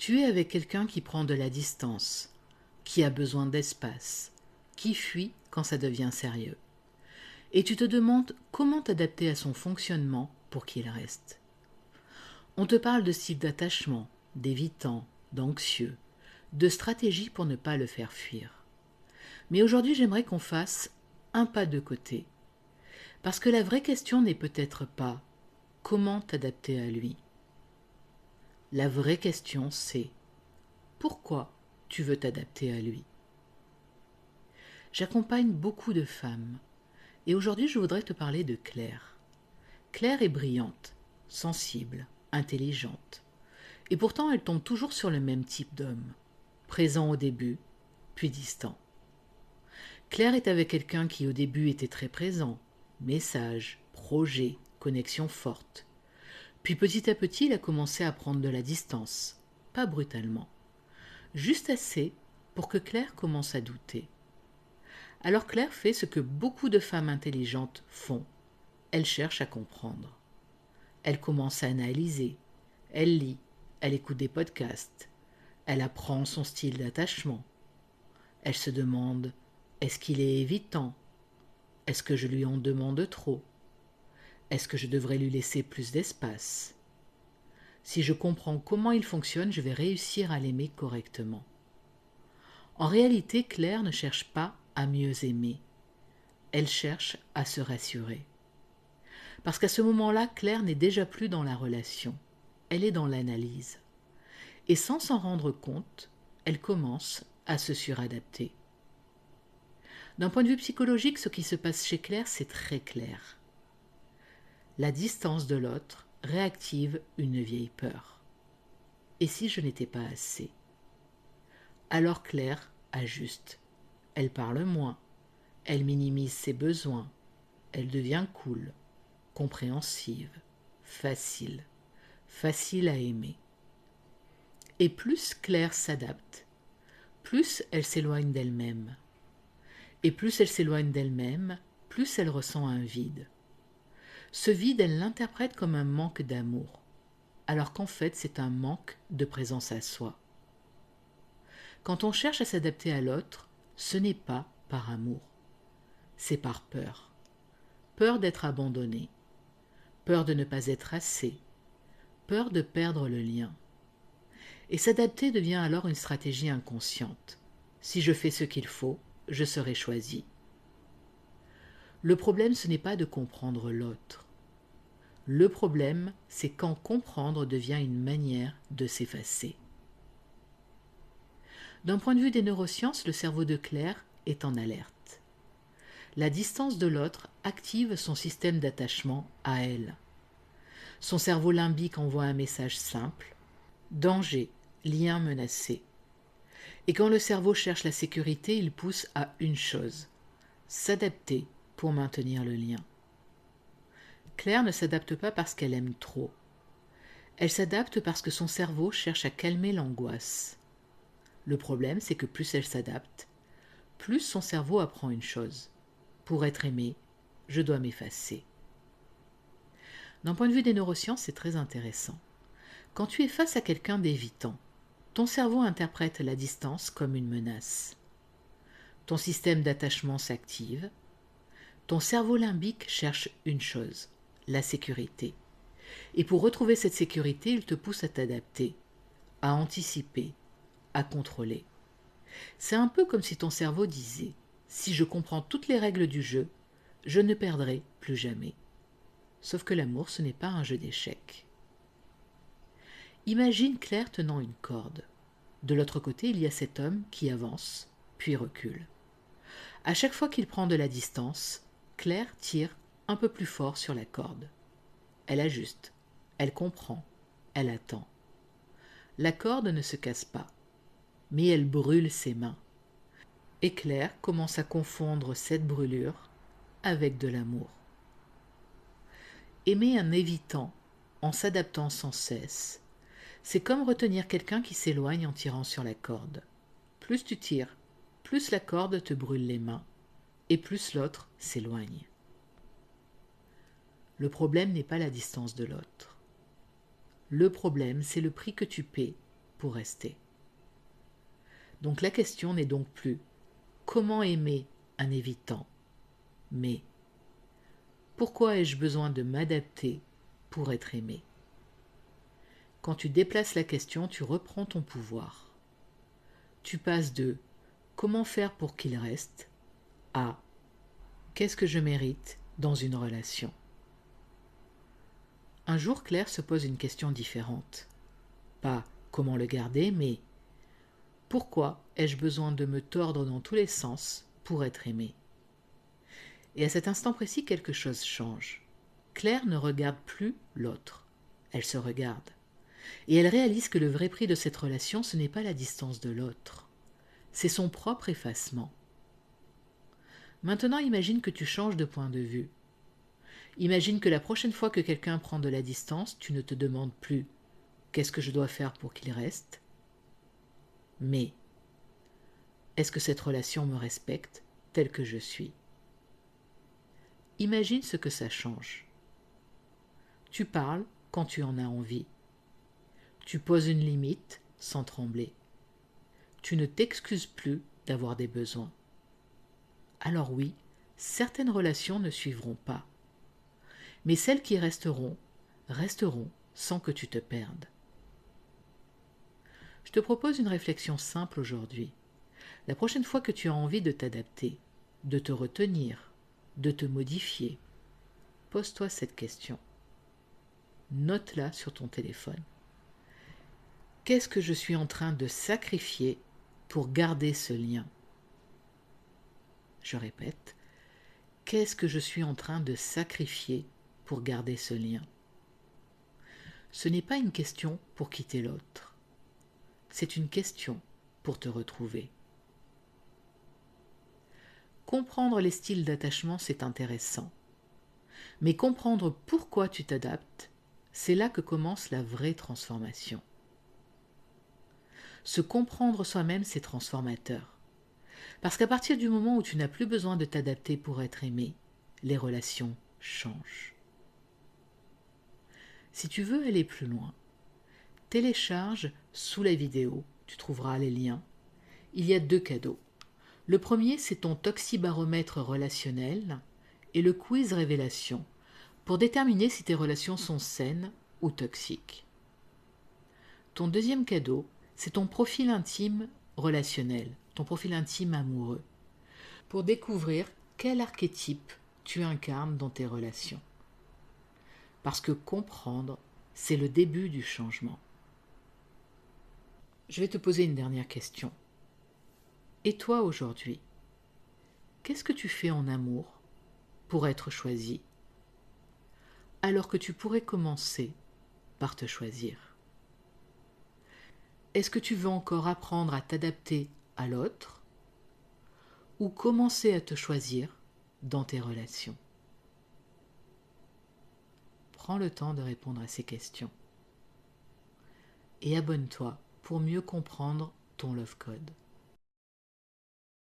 Tu es avec quelqu'un qui prend de la distance, qui a besoin d'espace, qui fuit quand ça devient sérieux. Et tu te demandes comment t'adapter à son fonctionnement pour qu'il reste. On te parle de style d'attachement, d'évitant, d'anxieux, de stratégie pour ne pas le faire fuir. Mais aujourd'hui, j'aimerais qu'on fasse un pas de côté. Parce que la vraie question n'est peut-être pas comment t'adapter à lui. La vraie question, c'est pourquoi tu veux t'adapter à lui. J'accompagne beaucoup de femmes et aujourd'hui je voudrais te parler de Claire. Claire est brillante, sensible, intelligente et pourtant elle tombe toujours sur le même type d'homme, présent au début, puis distant. Claire est avec quelqu'un qui au début était très présent, messages, projets, connexion forte. Puis petit à petit il a commencé à prendre de la distance, pas brutalement, juste assez pour que Claire commence à douter. Alors Claire fait ce que beaucoup de femmes intelligentes font. Elle cherche à comprendre. Elle commence à analyser. Elle lit. Elle écoute des podcasts. Elle apprend son style d'attachement. Elle se demande, est-ce qu'il est évitant? Est-ce que je lui en demande trop? Est-ce que je devrais lui laisser plus d'espace? Si je comprends comment il fonctionne, je vais réussir à l'aimer correctement. En réalité, Claire ne cherche pas à mieux aimer. Elle cherche à se rassurer. Parce qu'à ce moment-là, Claire n'est déjà plus dans la relation. Elle est dans l'analyse. Et sans s'en rendre compte, elle commence à se suradapter. D'un point de vue psychologique, ce qui se passe chez Claire, c'est très clair. La distance de l'autre réactive une vieille peur. Et si je n'étais pas assez? Alors Claire ajuste. Elle parle moins. Elle minimise ses besoins. Elle devient cool, compréhensive, facile à aimer. Et plus Claire s'adapte, plus elle s'éloigne d'elle-même. Et plus elle s'éloigne d'elle-même, plus elle ressent un vide. Ce vide, elle l'interprète comme un manque d'amour, alors qu'en fait c'est un manque de présence à soi. Quand on cherche à s'adapter à l'autre, ce n'est pas par amour, c'est par peur. Peur d'être abandonné, peur de ne pas être assez, peur de perdre le lien. Et s'adapter devient alors une stratégie inconsciente. Si je fais ce qu'il faut, je serai choisi. Le problème, ce n'est pas de comprendre l'autre. Le problème, c'est quand comprendre devient une manière de s'effacer. D'un point de vue des neurosciences, le cerveau de Claire est en alerte. La distance de l'autre active son système d'attachement à elle. Son cerveau limbique envoie un message simple: danger, lien menacé. Et quand le cerveau cherche la sécurité, il pousse à une chose: s'adapter pour maintenir le lien. Claire ne s'adapte pas parce qu'elle aime trop. Elle s'adapte parce que son cerveau cherche à calmer l'angoisse. Le problème, c'est que plus elle s'adapte, plus son cerveau apprend une chose: pour être aimé, je dois m'effacer. D'un point de vue des neurosciences, c'est très intéressant. Quand tu es face à quelqu'un d'évitant, ton cerveau interprète la distance comme une menace. Ton système d'attachement s'active. Ton cerveau limbique cherche une chose: la sécurité. Et pour retrouver cette sécurité, il te pousse à t'adapter, à anticiper, à contrôler. C'est un peu comme si ton cerveau disait: si je comprends toutes les règles du jeu, je ne perdrai plus jamais. Sauf que l'amour, ce n'est pas un jeu d'échecs. Imagine Claire tenant une corde. De l'autre côté, il y a cet homme qui avance, puis recule. À chaque fois qu'il prend de la distance, Claire tire un peu plus fort sur la corde. Elle ajuste, elle comprend, elle attend. La corde ne se casse pas, mais elle brûle ses mains. Et Claire commence à confondre cette brûlure avec de l'amour. Aimer un évitant en s'adaptant sans cesse, c'est comme retenir quelqu'un qui s'éloigne en tirant sur la corde. Plus tu tires, plus la corde te brûle les mains, et plus l'autre s'éloigne. Le problème n'est pas la distance de l'autre. Le problème, c'est le prix que tu paies pour rester. Donc la question n'est donc plus comment aimer en évitant, mais pourquoi ai-je besoin de m'adapter pour être aimé? Quand tu déplaces la question, tu reprends ton pouvoir. Tu passes de comment faire pour qu'il reste à qu'est-ce que je mérite dans une relation. Un jour, Claire se pose une question différente. Pas comment le garder, mais pourquoi ai-je besoin de me tordre dans tous les sens pour être aimée? Et à cet instant précis, quelque chose change. Claire ne regarde plus l'autre. Elle se regarde. Et elle réalise que le vrai prix de cette relation, ce n'est pas la distance de l'autre. C'est son propre effacement. Maintenant, imagine que tu changes de point de vue. Imagine que la prochaine fois que quelqu'un prend de la distance, tu ne te demandes plus qu'est-ce que je dois faire pour qu'il reste, mais est-ce que cette relation me respecte tel que je suis? Imagine ce que ça change. Tu parles quand tu en as envie. Tu poses une limite sans trembler. Tu ne t'excuses plus d'avoir des besoins. Alors oui, certaines relations ne suivront pas. Mais celles qui resteront, resteront sans que tu te perdes. Je te propose une réflexion simple aujourd'hui. La prochaine fois que tu as envie de t'adapter, de te retenir, de te modifier, pose-toi cette question. Note-la sur ton téléphone. Qu'est-ce que je suis en train de sacrifier pour garder ce lien? Je répète, qu'est-ce que je suis en train de sacrifier pour garder ce lien? Ce n'est pas une question pour quitter l'autre. C'est une question pour te retrouver. Comprendre les styles d'attachement, c'est intéressant. Mais comprendre pourquoi tu t'adaptes, c'est là que commence la vraie transformation. Se comprendre soi-même, c'est transformateur. Parce qu'à partir du moment où tu n'as plus besoin de t'adapter pour être aimé, les relations changent. Si tu veux aller plus loin, télécharge sous la vidéo, tu trouveras les liens. Il y a 2 cadeaux. Le premier, c'est ton toxibaromètre relationnel et le quiz révélation pour déterminer si tes relations sont saines ou toxiques. Ton deuxième cadeau, c'est ton profil intime relationnel, ton profil intime amoureux, pour découvrir quel archétype tu incarnes dans tes relations. Parce que comprendre, c'est le début du changement. Je vais te poser une dernière question. Et toi aujourd'hui, qu'est-ce que tu fais en amour pour être choisi, alors que tu pourrais commencer par te choisir? Est-ce que tu veux encore apprendre à t'adapter à l'autre ou commencer à te choisir dans tes relations? Prends le temps de répondre à ces questions. Et abonne-toi pour mieux comprendre ton Love Code.